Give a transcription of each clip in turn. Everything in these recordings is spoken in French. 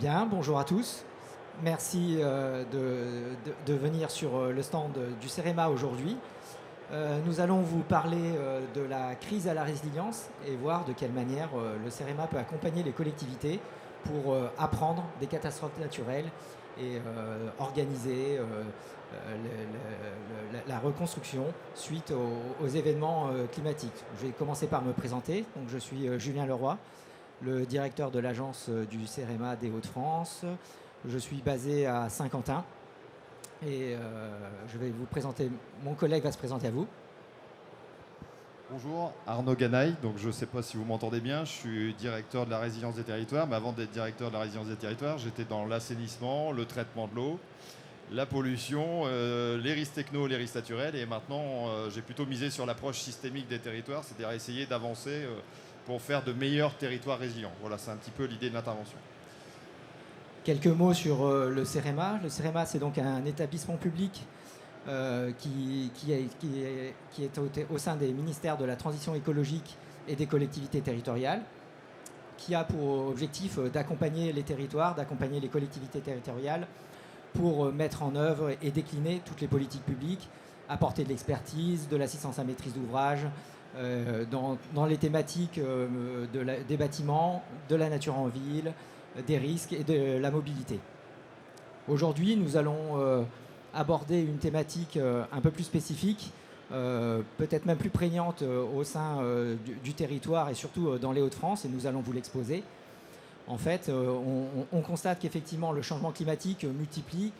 Bien, bonjour à tous. Merci de venir sur le stand du CEREMA aujourd'hui. Nous allons vous parler de la crise à la résilience et voir de quelle manière le CEREMA peut accompagner les collectivités pour apprendre des catastrophes naturelles et organiser la reconstruction suite aux événements climatiques. Je vais commencer par me présenter. Donc, je suis Julien Leroy, le directeur de l'agence du CEREMA des Hauts-de-France. Je suis basé à Saint-Quentin et je vais vous présenter, mon collègue va se présenter à vous. Bonjour, Arnaud Ganaille, donc je ne sais pas si vous m'entendez bien, je suis directeur de la résilience des territoires, mais avant d'être directeur de la résilience des territoires, j'étais dans l'assainissement, le traitement de l'eau, la pollution, les risques techno, les risques naturels, et maintenant j'ai plutôt misé sur l'approche systémique des territoires, c'est-à-dire essayer d'avancer pour faire de meilleurs territoires résilients. Voilà, c'est un petit peu l'idée de l'intervention. Quelques mots sur le CEREMA. Le CEREMA, c'est donc un établissement public qui est au sein des ministères de la transition écologique et des collectivités territoriales, qui a pour objectif d'accompagner les territoires, d'accompagner les collectivités territoriales pour mettre en œuvre et décliner toutes les politiques publiques, apporter de l'expertise, de l'assistance à maîtrise d'ouvrage, dans les thématiques des bâtiments, de la nature en ville, des risques et de la mobilité. Aujourd'hui, nous allons aborder une thématique un peu plus spécifique, peut-être même plus prégnante au sein du territoire et surtout dans les Hauts-de-France, et nous allons vous l'exposer. En fait, on constate qu'effectivement le changement climatique multiplie,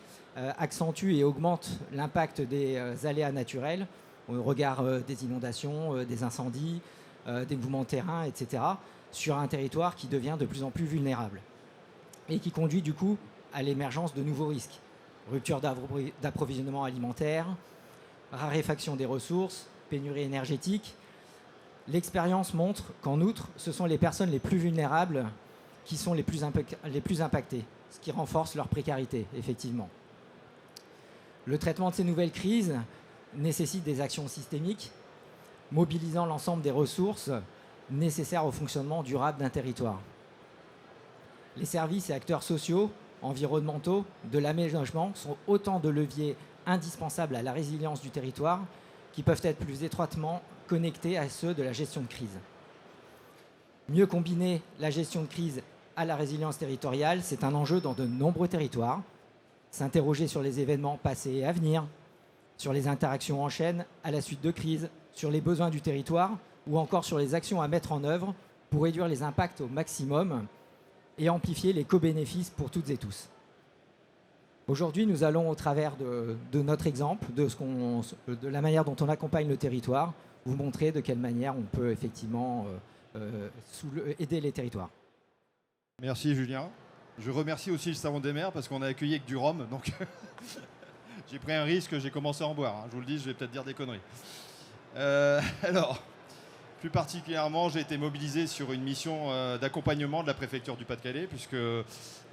accentue et augmente l'impact des aléas naturels au regard des inondations, des incendies, des mouvements de terrain, etc., sur un territoire qui devient de plus en plus vulnérable et qui conduit du coup à l'émergence de nouveaux risques. Rupture d'approvisionnement alimentaire, raréfaction des ressources, pénurie énergétique. L'expérience montre qu'en outre, ce sont les personnes les plus vulnérables qui sont les plus impactées, ce qui renforce leur précarité, effectivement. Le traitement de ces nouvelles crises nécessite des actions systémiques, mobilisant l'ensemble des ressources nécessaires au fonctionnement durable d'un territoire. Les services et acteurs sociaux, environnementaux, de l'aménagement sont autant de leviers indispensables à la résilience du territoire qui peuvent être plus étroitement connectés à ceux de la gestion de crise. Mieux combiner la gestion de crise à la résilience territoriale, c'est un enjeu dans de nombreux territoires. S'interroger sur les événements passés et à venir, sur les interactions en chaîne à la suite de crises, sur les besoins du territoire ou encore sur les actions à mettre en œuvre pour réduire les impacts au maximum et amplifier les co-bénéfices pour toutes et tous. Aujourd'hui, nous allons, au travers de notre exemple, de la manière dont on accompagne le territoire, vous montrer de quelle manière on peut effectivement aider les territoires. Merci Julien. Je remercie aussi le Savon des Mers parce qu'on a accueilli avec du rhum, donc j'ai pris un risque, j'ai commencé à en boire. Je vous le dis, je vais peut-être dire des conneries. Alors, plus particulièrement, j'ai été mobilisé sur une mission d'accompagnement de la préfecture du Pas-de-Calais, puisque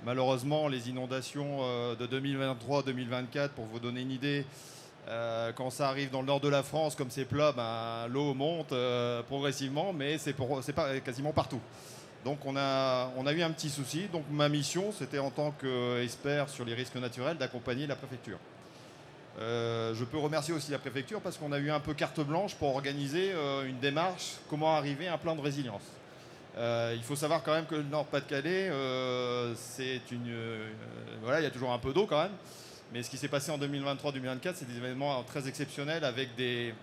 malheureusement, les inondations de 2023-2024, pour vous donner une idée, quand ça arrive dans le nord de la France, comme c'est plat, l'eau monte progressivement, mais c'est pas quasiment partout. Donc on a eu un petit souci. Donc ma mission, c'était en tant qu'expert sur les risques naturels, d'accompagner la préfecture. Je peux remercier aussi la préfecture parce qu'on a eu un peu carte blanche pour organiser une démarche, comment arriver à un plan de résilience. Il faut savoir quand même que le Nord-Pas-de-Calais, voilà, il y a toujours un peu d'eau quand même. Mais ce qui s'est passé en 2023-2024, c'est des événements très exceptionnels avec des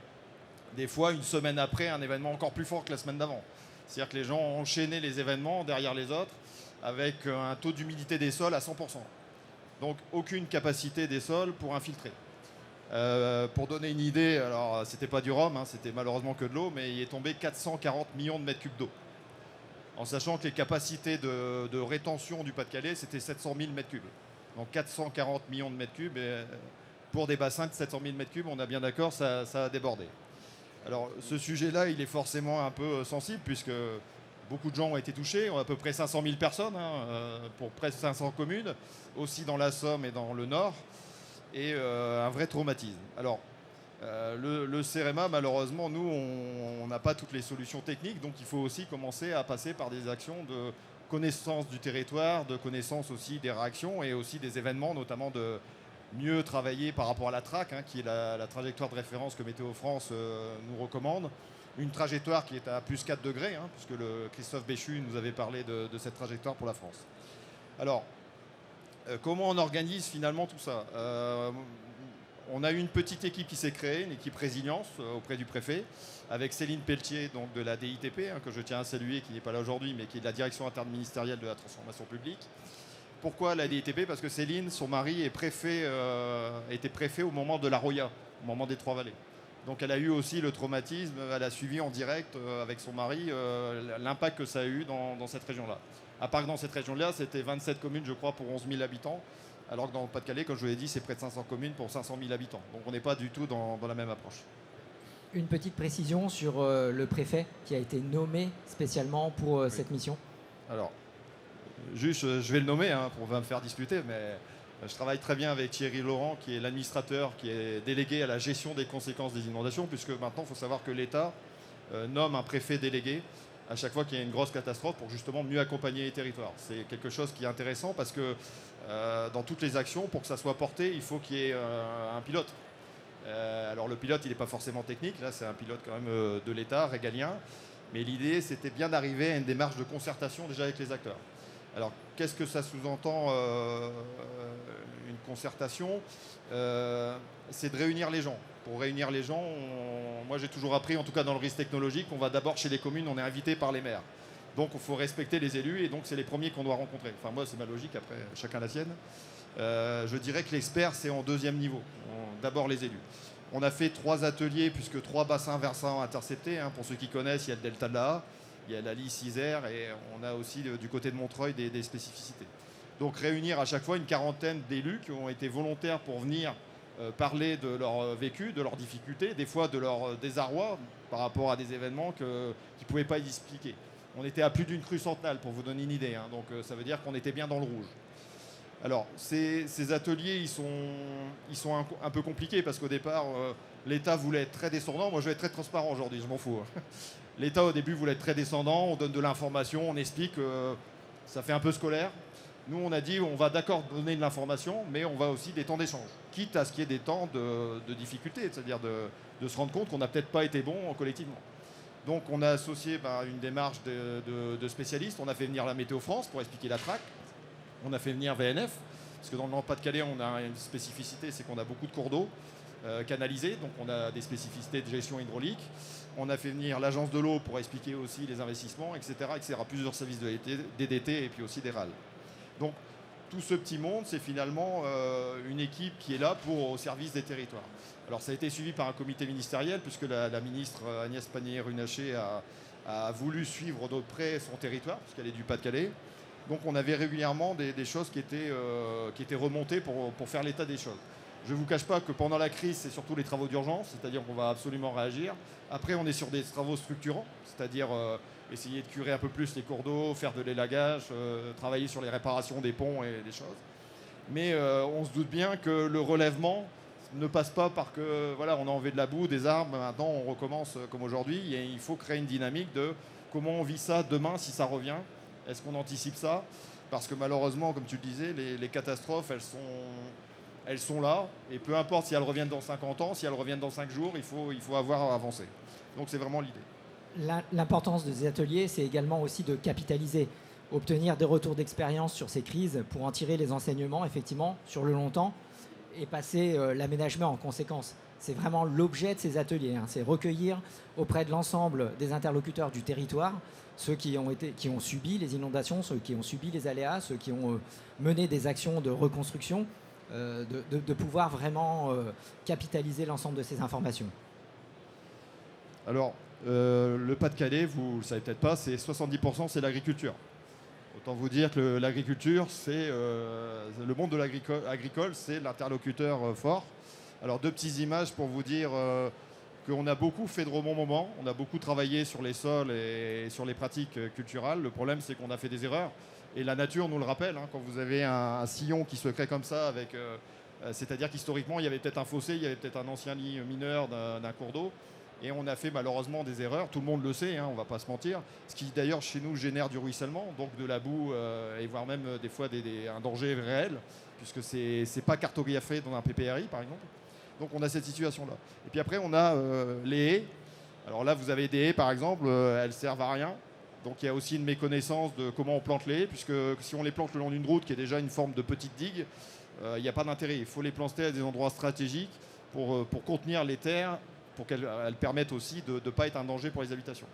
fois, une semaine après, un événement encore plus fort que la semaine d'avant. C'est-à-dire que les gens ont enchaîné les événements derrière les autres avec un taux d'humidité des sols à 100%. Donc aucune capacité des sols pour infiltrer. Pour donner une idée, alors c'était pas du rhum, c'était malheureusement que de l'eau, mais il est tombé 440 millions de mètres cubes d'eau. En sachant que les capacités de rétention du Pas-de-Calais, c'était 700 000 mètres cubes. Donc 440 millions de mètres cubes, et pour des bassins de 700 000 mètres cubes, on est bien d'accord, ça a débordé. Alors ce sujet-là, il est forcément un peu sensible puisque beaucoup de gens ont été touchés, à peu près 500 000 personnes pour presque 500 communes, aussi dans la Somme et dans le Nord, et un vrai traumatisme. Alors le CEREMA, malheureusement, nous, on n'a pas toutes les solutions techniques, donc il faut aussi commencer à passer par des actions connaissance du territoire, de connaissance aussi des réactions et aussi des événements, notamment de mieux travailler par rapport à la TRAC, qui est la trajectoire de référence que Météo France nous recommande. Une trajectoire qui est à plus 4 degrés, puisque Christophe Béchu nous avait parlé de cette trajectoire pour la France. Alors, comment on organise finalement tout ça? On a eu une petite équipe qui s'est créée, une équipe résilience auprès du préfet, avec Céline Pelletier donc de la DITP, que je tiens à saluer, qui n'est pas là aujourd'hui, mais qui est de la direction interministérielle de la transformation publique. Pourquoi la DITP? Parce que Céline, son mari, était préfet au moment de la Roya, au moment des Trois-Vallées. Donc elle a eu aussi le traumatisme, elle a suivi en direct avec son mari l'impact que ça a eu dans cette région-là. À part que dans cette région-là, c'était 27 communes, je crois, pour 11 000 habitants, alors que dans le Pas-de-Calais, comme je vous l'ai dit, c'est près de 500 communes pour 500 000 habitants. Donc on n'est pas du tout dans la même approche. Une petite précision sur le préfet qui a été nommé spécialement pour cette mission. Alors, juste, je vais le nommer, pour me faire discuter, mais je travaille très bien avec Thierry Laurent, qui est l'administrateur, qui est délégué à la gestion des conséquences des inondations, puisque maintenant, il faut savoir que l'État nomme un préfet délégué à chaque fois qu'il y a une grosse catastrophe pour justement mieux accompagner les territoires. C'est quelque chose qui est intéressant parce que dans toutes les actions, pour que ça soit porté, il faut qu'il y ait un pilote. Alors le pilote, il n'est pas forcément technique, là c'est un pilote quand même de l'État, régalien, mais l'idée c'était bien d'arriver à une démarche de concertation déjà avec les acteurs. Alors qu'est-ce que ça sous-entend une concertation? C'est de réunir les gens. Pour réunir les gens, moi j'ai toujours appris, en tout cas dans le risque technologique, on va d'abord chez les communes, on est invité par les maires. Donc il faut respecter les élus et donc c'est les premiers qu'on doit rencontrer. Enfin moi c'est ma logique, après chacun la sienne. Je dirais que l'expert c'est en deuxième niveau, d'abord les élus. On a fait 3 ateliers puisque 3 bassins versants interceptés. Pour ceux qui connaissent, il y a le delta de la A, il y a la Lys Isère et on a aussi du côté de Montreuil des spécificités. Donc réunir à chaque fois une quarantaine d'élus qui ont été volontaires pour venir parler de leur vécu, de leurs difficultés, des fois de leur désarroi par rapport à des événements qu'ils ne pouvaient pas expliquer. On était à plus d'une crue centenale pour vous donner une idée, donc ça veut dire qu'on était bien dans le rouge. Alors ces ateliers ils sont un peu compliqués parce qu'au départ l'État voulait être très descendant. Moi je vais être très transparent aujourd'hui, je m'en fous. L'État au début voulait être très descendant, on donne de l'information, on explique, ça fait un peu scolaire. Nous, on a dit, on va d'accord donner de l'information, mais on va aussi des temps d'échange, quitte à ce qu'il y ait des temps de difficulté, c'est-à-dire de se rendre compte qu'on n'a peut-être pas été bon collectivement. Donc, on a associé une démarche de spécialistes. On a fait venir la Météo France pour expliquer la TRAC. On a fait venir VNF, parce que dans le Pas-de-Calais, on a une spécificité, c'est qu'on a beaucoup de cours d'eau canalisés, donc on a des spécificités de gestion hydraulique. On a fait venir l'agence de l'eau pour expliquer aussi les investissements, etc., etc. Plusieurs services de DDT et puis aussi des RAL. Donc tout ce petit monde, c'est finalement une équipe qui est là au service des territoires. Alors ça a été suivi par un comité ministériel puisque la ministre Agnès Pannier-Runacher a voulu suivre de près son territoire puisqu'elle est du Pas-de-Calais. Donc on avait régulièrement des choses qui étaient remontées pour faire l'état des choses. Je ne vous cache pas que pendant la crise, c'est surtout les travaux d'urgence, c'est-à-dire qu'on va absolument réagir. Après, on est sur des travaux structurants, c'est-à-dire essayer de curer un peu plus les cours d'eau, faire de l'élagage, travailler sur les réparations des ponts et des choses. Mais on se doute bien que le relèvement ne passe pas par que, voilà, on a enlevé de la boue, des arbres, maintenant on recommence comme aujourd'hui. Et il faut créer une dynamique de comment on vit ça demain si ça revient. Est-ce qu'on anticipe ça? Parce que malheureusement, comme tu le disais, les catastrophes, elles sont là, et peu importe si elles reviennent dans 50 ans, si elles reviennent dans 5 jours, il faut avoir avancé. Donc c'est vraiment l'idée. L'importance de ces ateliers, c'est également aussi de capitaliser, obtenir des retours d'expérience sur ces crises pour en tirer les enseignements, effectivement, sur le long temps, et passer l'aménagement en conséquence. C'est vraiment l'objet de ces ateliers, c'est recueillir auprès de l'ensemble des interlocuteurs du territoire, ceux qui ont subi les inondations, ceux qui ont subi les aléas, ceux qui ont mené des actions de reconstruction, de pouvoir vraiment capitaliser l'ensemble de ces informations. Alors, le Pas-de-Calais, vous ne le savez peut-être pas, c'est 70% c'est l'agriculture. Autant vous dire que l'agriculture, c'est le monde de l'agricole, c'est l'interlocuteur fort. Alors 2 petites images pour vous dire qu'on a beaucoup fait de rebondements, on a beaucoup travaillé sur les sols et sur les pratiques culturales. Le problème, c'est qu'on a fait des erreurs. Et la nature nous le rappelle, quand vous avez un sillon qui se crée comme ça, c'est-à-dire qu'historiquement, il y avait peut-être un fossé, il y avait peut-être un ancien lit mineur d'un cours d'eau. Et on a fait malheureusement des erreurs, tout le monde le sait, hein, on ne va pas se mentir, ce qui d'ailleurs chez nous génère du ruissellement, donc de la boue et voire même des fois un danger réel, puisque c'est pas cartographié dans un PPRI par exemple. Donc on a cette situation-là. Et puis après on a les haies. Alors là vous avez des haies par exemple, elles servent à rien. Donc il y a aussi une méconnaissance de comment on plante les haies, puisque si on les plante le long d'une route qui est déjà une forme de petite digue, il n'y a pas d'intérêt. Il faut les planter à des endroits stratégiques pour contenir les terres, pour qu'elles permettent aussi de ne pas être un danger pour les habitations.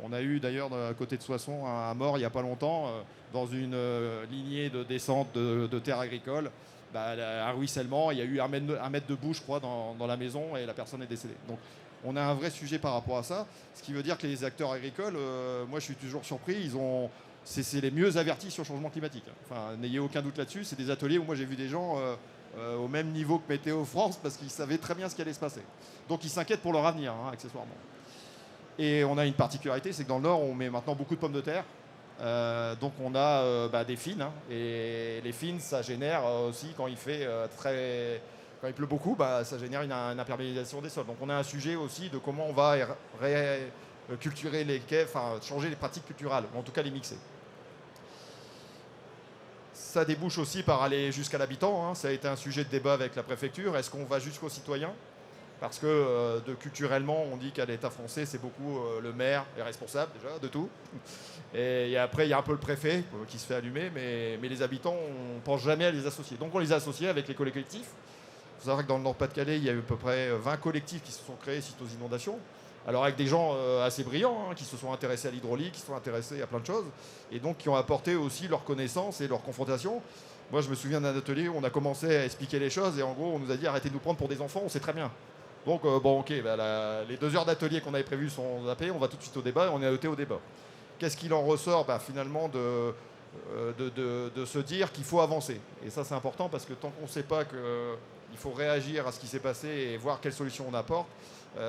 On a eu d'ailleurs à côté de Soissons un mort il n'y a pas longtemps dans une lignée de descente de terres agricoles. Un ruissellement, il y a eu un mètre de boue je crois dans la maison et la personne est décédée. Donc on a un vrai sujet par rapport à ça, ce qui veut dire que les acteurs agricoles, moi je suis toujours surpris, c'est les mieux avertis sur le changement climatique. Enfin, n'ayez aucun doute là-dessus, c'est des ateliers où moi j'ai vu des gens au même niveau que Météo France parce qu'ils savaient très bien ce qui allait se passer. Donc ils s'inquiètent pour leur avenir, hein, accessoirement. Et on a une particularité, c'est que dans le Nord, on met maintenant beaucoup de pommes de terre. Donc on a des fines, hein, et les fines, ça génère aussi quand il fait quand il pleut beaucoup, ça génère une imperméabilisation des sols. Donc on a un sujet aussi de comment on va culturer les quais, enfin changer les pratiques culturales, ou en tout cas les mixer. Ça débouche aussi par aller jusqu'à l'habitant, hein. Ça a été un sujet de débat avec la préfecture. Est-ce qu'on va jusqu'aux citoyens ? Parce que culturellement, on dit qu'à l'État français, c'est beaucoup le maire est responsable déjà de tout. Et après, il y a un peu le préfet qui se fait allumer, mais les habitants, on ne pense jamais à les associer. Donc on les a associés avec les collectifs. Il faut savoir que dans le Nord-Pas-de-Calais, il y a eu à peu près 20 collectifs qui se sont créés suite aux inondations. Alors avec des gens assez brillants, hein, qui se sont intéressés à l'hydraulique, qui se sont intéressés à plein de choses, et donc qui ont apporté aussi leurs connaissances et leurs confrontations. Moi, je me souviens d'un atelier où on a commencé à expliquer les choses, et en gros, on nous a dit arrêtez de nous prendre pour des enfants, on sait très bien. Donc, les 2 heures d'atelier qu'on avait prévues sont zappées, on va tout de suite au débat, et on est arrêté au débat. Qu'est-ce qu'il en ressort finalement de se dire qu'il faut avancer. Et ça, c'est important parce que tant qu'on ne sait pas qu'il faut réagir à ce qui s'est passé et voir quelles solutions on apporte,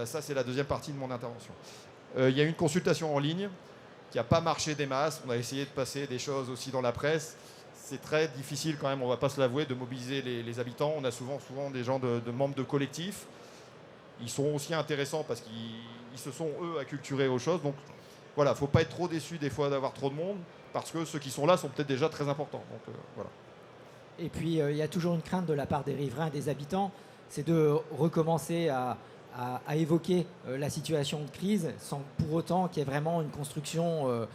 ça, c'est la deuxième partie de mon intervention. Il y a une consultation en ligne qui n'a pas marché des masses. On a essayé de passer des choses aussi dans la presse. C'est très difficile quand même, on ne va pas se l'avouer, de mobiliser les habitants. On a souvent des gens de membres de collectifs. Ils sont aussi intéressants parce qu'ils se sont, eux, acculturés aux choses. Donc, voilà, il ne faut pas être trop déçu des fois d'avoir trop de monde, parce que ceux qui sont là sont peut-être déjà très importants. Donc, voilà. Et puis, il y a toujours une crainte de la part des riverains et des habitants, c'est de recommencer à évoquer la situation de crise sans pour autant qu'il y ait vraiment une construction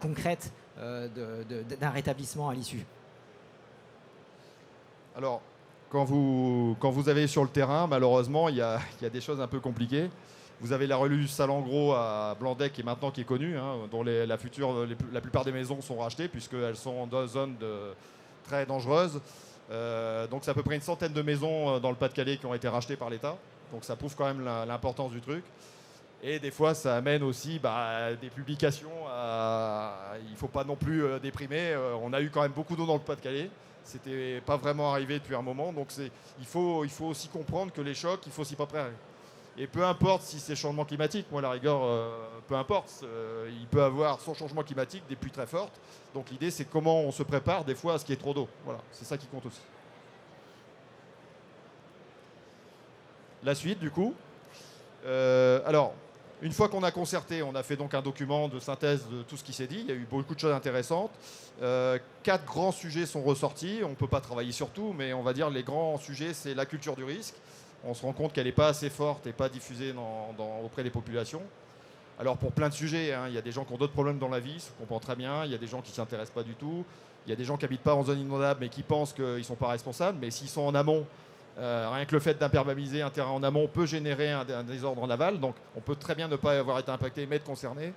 concrète d'un rétablissement à l'issue. Alors, quand vous avez sur le terrain, malheureusement, il y a des choses un peu compliquées. Vous avez la rue Salengro à Blandec qui est connue, hein, dont la plupart des maisons sont rachetées puisqu'elles sont dans une zone très dangereuse. Donc c'est à peu près une centaine de maisons dans le Pas-de-Calais qui ont été rachetées par l'État. Donc ça prouve quand même l'importance du truc. Et des fois, ça amène aussi des publications. Il ne faut pas non plus déprimer. On a eu quand même beaucoup d'eau dans le Pas-de-Calais. C'était pas vraiment arrivé depuis un moment. Donc il faut aussi comprendre que les chocs, il faut s'y préparer. Et peu importe si c'est changement climatique, moi, à la rigueur, peu importe. Il peut avoir, sans changement climatique, des pluies très fortes. Donc l'idée, c'est comment on se prépare des fois à ce qu'il y ait trop d'eau. Voilà, c'est ça qui compte aussi. La suite, du coup. Alors, une fois qu'on a concerté, on a fait donc un document de synthèse de tout ce qui s'est dit. Il y a eu beaucoup de choses intéressantes. 4 grands sujets sont ressortis. On ne peut pas travailler sur tout, mais on va dire les grands sujets, c'est la culture du risque. On se rend compte qu'elle n'est pas assez forte et pas diffusée auprès des populations. Alors pour plein de sujets, hein, il y a des gens qui ont d'autres problèmes dans la vie, je comprends très bien. Il y a des gens qui ne s'intéressent pas du tout. Il y a des gens qui n'habitent pas en zone inondable mais qui pensent qu'ils ne sont pas responsables. Mais s'ils sont en amont, rien que le fait d'imperméabiliser un terrain en amont peut générer un désordre en aval. Donc on peut très bien ne pas avoir été impacté mais être concerné.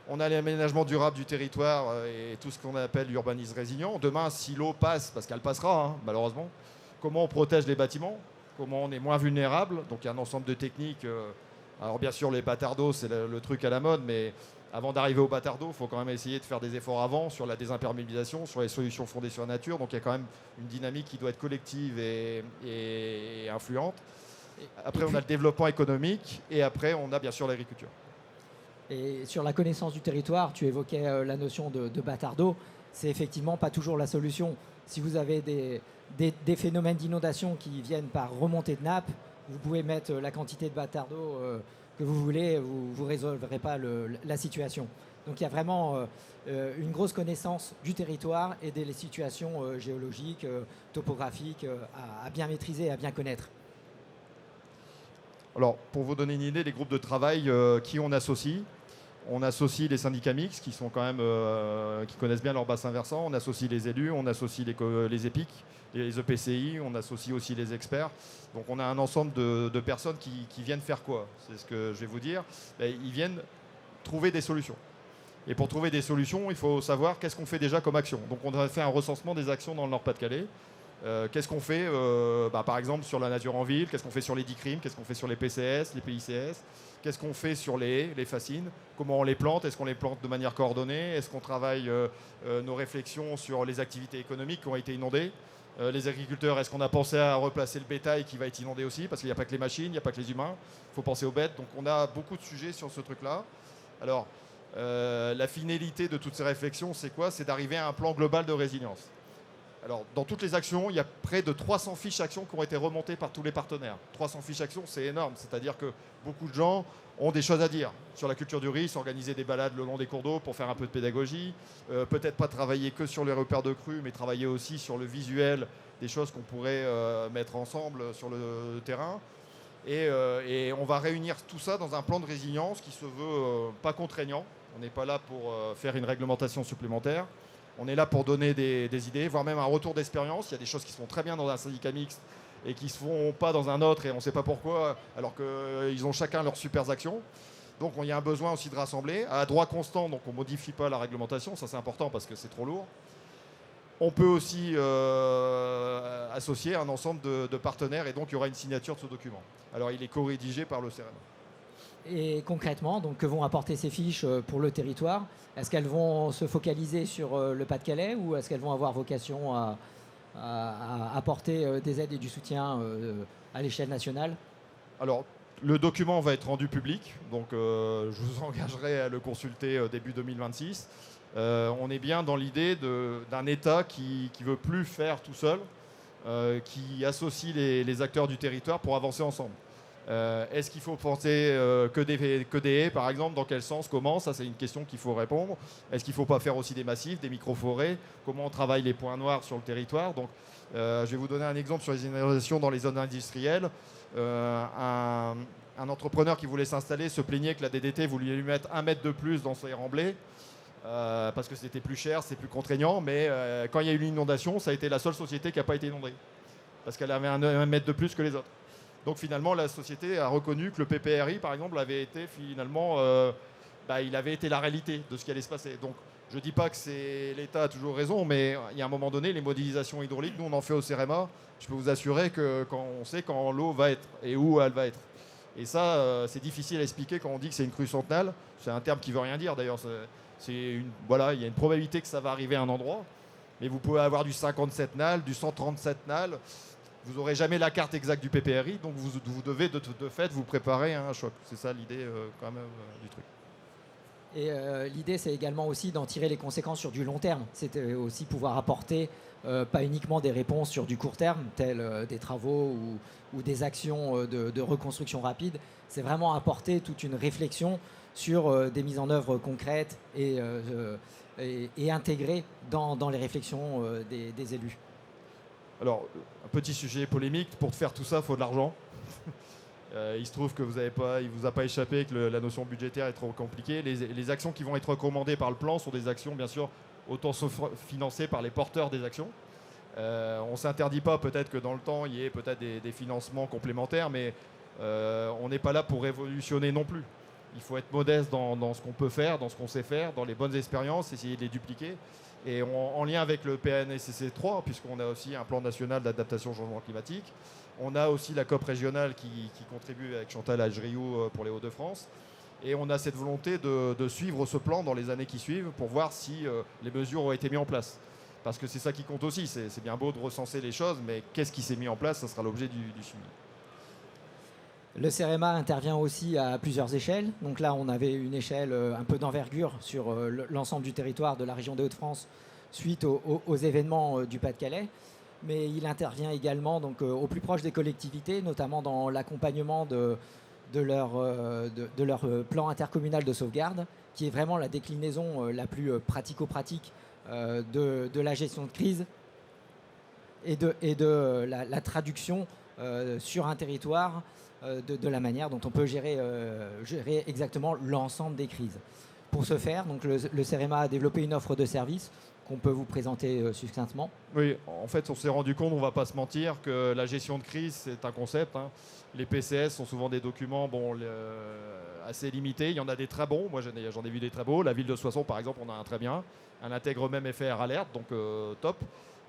On a l'aménagement durable du territoire et tout ce qu'on appelle l'urbanisme résilient. Demain, si l'eau passe, parce qu'elle passera, hein, malheureusement, comment on protège les bâtiments ? Comment on est moins vulnérable. Donc il y a un ensemble de techniques. Alors bien sûr, les bâtards d'eau, c'est le truc à la mode, mais avant d'arriver aux bâtards d'eau, il faut quand même essayer de faire des efforts avant sur la désimperméabilisation, sur les solutions fondées sur la nature. Donc il y a quand même une dynamique qui doit être collective et influente. Après, on a le développement économique et après, on a bien sûr l'agriculture. Et sur la connaissance du territoire, tu évoquais la notion de bâtard d'eau. C'est effectivement pas toujours la solution. Si vous avez des phénomènes d'inondation qui viennent par remontée de nappe, vous pouvez mettre la quantité de bâtard d'eau que vous voulez, vous ne résolverez pas la situation. Donc il y a vraiment une grosse connaissance du territoire et des situations géologiques, topographiques à bien maîtriser, à bien connaître. Alors, pour vous donner une idée, les groupes de travail, qui on associe les syndicats mixtes qui sont quand même qui connaissent bien leur bassin versant. On associe les élus, on associe les EPIC, les EPCI, on associe aussi les experts. Donc on a un ensemble de personnes qui viennent faire quoi? C'est ce que je vais vous dire. Ils viennent trouver des solutions. Et pour trouver des solutions, il faut savoir qu'est-ce qu'on fait déjà comme action. Donc on a fait un recensement des actions dans le Nord-Pas-de-Calais. Qu'est-ce qu'on fait par exemple sur la nature en ville? Qu'est-ce qu'on fait sur les DICRIM? Qu'est-ce qu'on fait sur les PCS, les PICS? Qu'est-ce qu'on fait sur les fascines? Comment on les plante? Est-ce qu'on les plante de manière coordonnée? Est-ce qu'on travaille nos réflexions sur les activités économiques qui ont été inondées? Les agriculteurs, est-ce qu'on a pensé à replacer le bétail qui va être inondé aussi? Parce qu'il n'y a pas que les machines, il n'y a pas que les humains. Il faut penser aux bêtes. Donc on a beaucoup de sujets sur ce truc-là. Alors, la finalité de toutes ces réflexions, c'est quoi? C'est d'arriver à un plan global de résilience. Alors, dans toutes les actions, il y a près de 300 fiches actions qui ont été remontées par tous les partenaires. 300 fiches actions, c'est énorme. C'est-à-dire que beaucoup de gens ont des choses à dire sur la culture du riz, organiser des balades le long des cours d'eau pour faire un peu de pédagogie. Peut-être pas travailler que sur les repères de crues, mais travailler aussi sur le visuel des choses qu'on pourrait mettre ensemble sur le terrain. Et on va réunir tout ça dans un plan de résilience qui se veut pas contraignant. On n'est pas là pour faire une réglementation supplémentaire. On est là pour donner des idées, voire même un retour d'expérience. Il y a des choses qui se font très bien dans un syndicat mixte et qui ne se font pas dans un autre et on ne sait pas pourquoi, alors qu'ils ont chacun leurs super actions. Donc il y a un besoin aussi de rassembler. À droit constant, donc on ne modifie pas la réglementation, ça c'est important parce que c'est trop lourd. On peut aussi associer un ensemble de partenaires et donc il y aura une signature de ce document. Alors il est co-rédigé par le CEREMA. Et concrètement, donc, que vont apporter ces fiches pour le territoire? Est-ce qu'elles vont se focaliser sur le Pas-de-Calais ou est-ce qu'elles vont avoir vocation à apporter des aides et du soutien à l'échelle nationale? Alors, le document va être rendu public, donc je vous engagerai à le consulter début 2026. On est bien dans l'idée d'un État qui ne veut plus faire tout seul, qui associe les acteurs du territoire pour avancer ensemble. Est-ce qu'il faut penser que des haies, par exemple? Dans quel sens? Comment? Ça, c'est une question qu'il faut répondre. Est-ce qu'il ne faut pas faire aussi des massifs, des micro-forêts? Comment on travaille les points noirs sur le territoire? Donc, je vais vous donner un exemple sur les inondations dans les zones industrielles. Un entrepreneur qui voulait s'installer se plaignait que la DDT voulait lui mettre 1 mètre de plus dans ses remblais parce que c'était plus cher, c'est plus contraignant. Mais quand il y a eu l'inondation, ça a été la seule société qui n'a pas été inondée parce qu'elle avait 1 mètre de plus que les autres. Donc finalement, la société a reconnu que le PPRI, par exemple, avait été finalement, il avait été la réalité de ce qui allait se passer. Donc je ne dis pas que l'État a toujours raison, mais il y a un moment donné, les modélisations hydrauliques, nous on en fait au CEREMA. Je peux vous assurer que quand on sait quand l'eau va être et où elle va être. Et ça, c'est difficile à expliquer quand on dit que c'est une crue centenale. C'est un terme qui ne veut rien dire d'ailleurs. Il y a une probabilité que ça va arriver à un endroit. Mais vous pouvez avoir du 57 nal, du 137 nal. Vous n'aurez jamais la carte exacte du PPRI, donc vous devez de fait vous préparer à un choc. C'est ça l'idée quand même du truc. Et l'idée, c'est également aussi d'en tirer les conséquences sur du long terme. C'est aussi pouvoir apporter pas uniquement des réponses sur du court terme, tels des travaux ou des actions de reconstruction rapide. C'est vraiment apporter toute une réflexion sur des mises en œuvre concrètes et intégrées dans les réflexions des élus. Alors, un petit sujet polémique, pour faire tout ça, il faut de l'argent. Il se trouve que il ne vous a pas échappé que la notion budgétaire est trop compliquée. Les actions qui vont être recommandées par le plan sont des actions, bien sûr, financées par les porteurs des actions. On ne s'interdit pas peut-être que dans le temps, il y ait peut-être des financements complémentaires, mais on n'est pas là pour révolutionner non plus. Il faut être modeste dans ce qu'on peut faire, dans ce qu'on sait faire, dans les bonnes expériences, essayer de les dupliquer. Et en lien avec le PNSCC 3, puisqu'on a aussi un plan national d'adaptation au changement climatique, on a aussi la COP régionale qui contribue avec Chantal Adjriou pour les Hauts-de-France. Et on a cette volonté de suivre ce plan dans les années qui suivent pour voir si les mesures ont été mises en place. Parce que c'est ça qui compte aussi. C'est bien beau de recenser les choses, mais qu'est-ce qui s'est mis en place? Ça sera l'objet du suivi. Le CEREMA intervient aussi à plusieurs échelles. Donc là, on avait une échelle un peu d'envergure sur l'ensemble du territoire de la région des Hauts-de-France suite aux événements du Pas-de-Calais. Mais il intervient également donc, au plus proche des collectivités, notamment dans l'accompagnement de leur plan intercommunal de sauvegarde, qui est vraiment la déclinaison la plus pratico-pratique de la gestion de crise et de la traduction sur un territoire de la manière dont on peut gérer exactement l'ensemble des crises. Pour ce faire, donc le CEREMA a développé une offre de service qu'on peut vous présenter succinctement. Oui, en fait, on s'est rendu compte, on ne va pas se mentir, que la gestion de crise, c'est un concept. Hein. Les PCS sont souvent des documents assez limités. Il y en a des très bons. Moi, j'en ai vu des très beaux. La ville de Soissons, par exemple, on a un très bien. Elle intègre même FR Alert, donc top.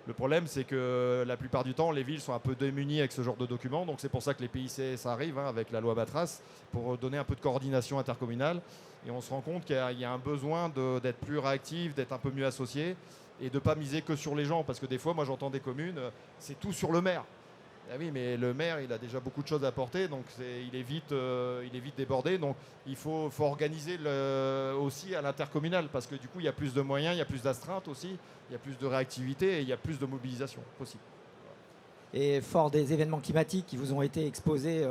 Le problème, c'est que la plupart du temps, les villes sont un peu démunies avec ce genre de documents. Donc, c'est pour ça que les PICS arrivent, hein, avec la loi Batras, pour donner un peu de coordination intercommunale. Et on se rend compte qu'il y a un besoin d'être plus réactif, d'être un peu mieux associé et de ne pas miser que sur les gens. Parce que des fois, moi, j'entends des communes, c'est tout sur le maire. Ah oui, mais le maire, il a déjà beaucoup de choses à apporter, donc il est vite débordé. Donc il faut organiser aussi à l'intercommunal, parce que du coup, il y a plus de moyens, il y a plus d'astreintes aussi, il y a plus de réactivité et il y a plus de mobilisation possible. Et fort des événements climatiques qui vous ont été exposés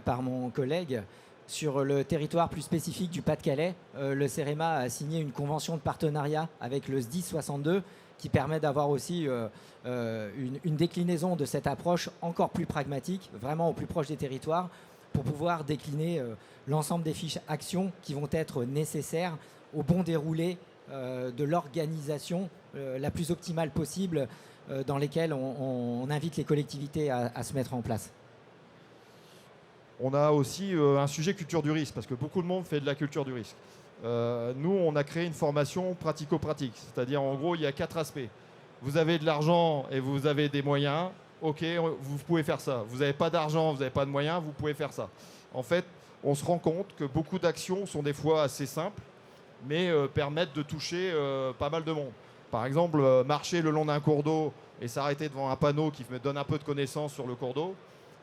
par mon collègue, sur le territoire plus spécifique du Pas-de-Calais, le CEREMA a signé une convention de partenariat avec le SDIS 62 qui permet d'avoir aussi une déclinaison de cette approche encore plus pragmatique, vraiment au plus proche des territoires, pour pouvoir décliner l'ensemble des fiches actions qui vont être nécessaires au bon déroulé de l'organisation la plus optimale possible dans lesquelles on invite les collectivités à se mettre en place. On a aussi un sujet culture du risque, parce que beaucoup de monde fait de la culture du risque. Nous, on a créé une formation pratico-pratique, c'est-à-dire en gros, il y a 4 aspects. Vous avez de l'argent et vous avez des moyens, ok, vous pouvez faire ça. Vous n'avez pas d'argent, vous n'avez pas de moyens, vous pouvez faire ça. En fait, on se rend compte que beaucoup d'actions sont des fois assez simples, mais permettent de toucher pas mal de monde. Par exemple, marcher le long d'un cours d'eau et s'arrêter devant un panneau qui me donne un peu de connaissance sur le cours d'eau,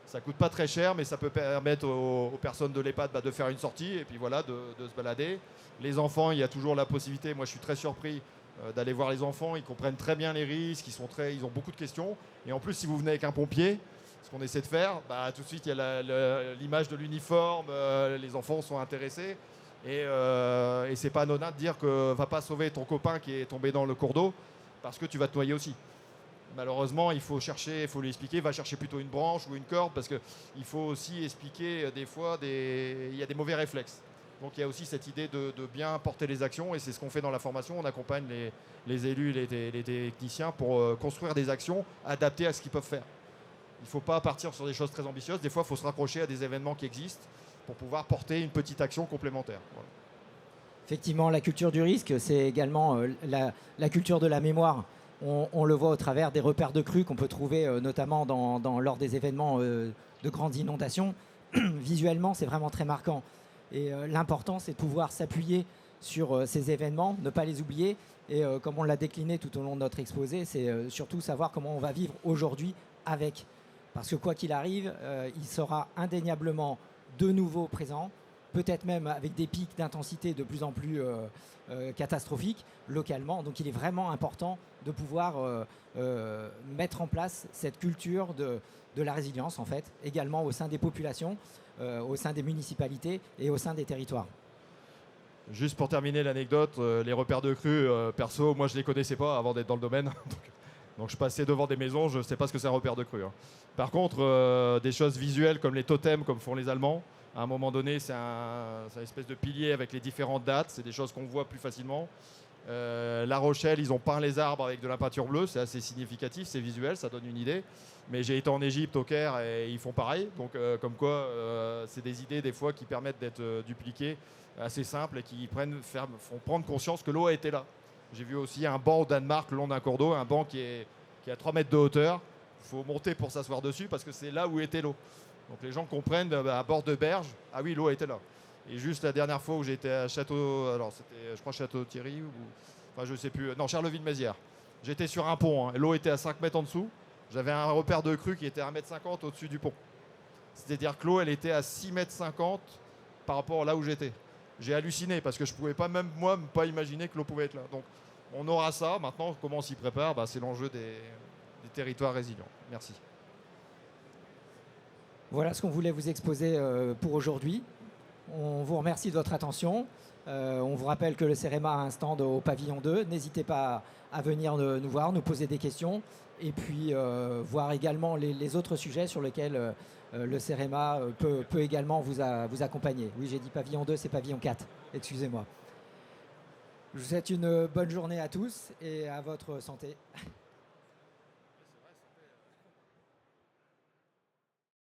ça coûte pas très cher, mais ça peut permettre aux personnes de l'EHPAD de faire une sortie et puis voilà, de se balader. Les enfants, il y a toujours la possibilité, moi je suis très surpris d'aller voir les enfants, ils comprennent très bien les risques, ils ont beaucoup de questions. Et en plus, si vous venez avec un pompier, ce qu'on essaie de faire, tout de suite il y a l'image de l'uniforme, les enfants sont intéressés. Et c'est pas anodin de dire que va pas sauver ton copain qui est tombé dans le cours d'eau parce que tu vas te noyer aussi. Malheureusement, il faut lui expliquer, va chercher plutôt une branche ou une corde parce qu'il faut aussi expliquer des fois, il y a des mauvais réflexes. Donc il y a aussi cette idée de bien porter les actions et c'est ce qu'on fait dans la formation. On accompagne les élus, les techniciens pour construire des actions adaptées à ce qu'ils peuvent faire. Il ne faut pas partir sur des choses très ambitieuses. Des fois, il faut se raccrocher à des événements qui existent pour pouvoir porter une petite action complémentaire. Voilà. Effectivement, la culture du risque, c'est également la culture de la mémoire. On le voit au travers des repères de crues qu'on peut trouver notamment lors des événements de grandes inondations. Visuellement, c'est vraiment très marquant. Et l'important, c'est de pouvoir s'appuyer sur ces événements, ne pas les oublier. Et comme on l'a décliné tout au long de notre exposé, c'est surtout savoir comment on va vivre aujourd'hui avec. Parce que quoi qu'il arrive, il sera indéniablement de nouveau présent, peut-être même avec des pics d'intensité de plus en plus catastrophiques localement. Donc il est vraiment important de pouvoir mettre en place cette culture de la résilience, en fait, également au sein des populations, au sein des municipalités et au sein des territoires. Juste pour terminer l'anecdote, les repères de crues, perso, moi je ne les connaissais pas avant d'être dans le domaine. Donc je passais devant des maisons, je ne sais pas ce que c'est un repère de crue. Hein. Par contre, des choses visuelles comme les totems, comme font les Allemands, à un moment donné, c'est une espèce de pilier avec les différentes dates. C'est des choses qu'on voit plus facilement. La Rochelle, ils ont peint les arbres avec de la peinture bleue. C'est assez significatif, c'est visuel, ça donne une idée. Mais j'ai été en Égypte, au Caire, et ils font pareil. Donc, comme quoi, c'est des idées, des fois, qui permettent d'être dupliquées, assez simples, et qui font prendre conscience que l'eau a été là. J'ai vu aussi un banc au Danemark, le long d'un cours d'eau, un banc qui est à 3 mètres de hauteur. Il faut monter pour s'asseoir dessus, parce que c'est là où était l'eau. Donc les gens comprennent à bord de berge, ah oui, l'eau était là. Et juste la dernière fois où j'étais à Château, alors c'était, je crois, Château-Thierry, enfin je sais plus, non, Charleville-Mézières. J'étais sur un pont, hein, l'eau était à 5 mètres en dessous. J'avais un repère de crue qui était à 1,50 m au-dessus du pont. C'est-à-dire que l'eau, elle était à 6,50 m par rapport à là où j'étais. J'ai halluciné parce que je ne pouvais pas, même moi, pas imaginer que l'eau pouvait être là. Donc on aura ça. Maintenant, comment on s'y prépare, c'est l'enjeu des territoires résilients. Merci. Voilà ce qu'on voulait vous exposer pour aujourd'hui. On vous remercie de votre attention. On vous rappelle que le CEREMA a un stand au pavillon 2. N'hésitez pas à venir nous voir, nous poser des questions et puis voir également les autres sujets sur lesquels le CEREMA peut également vous accompagner. Oui, j'ai dit pavillon 2, c'est pavillon 4. Excusez-moi. Je vous souhaite une bonne journée à tous et à votre santé.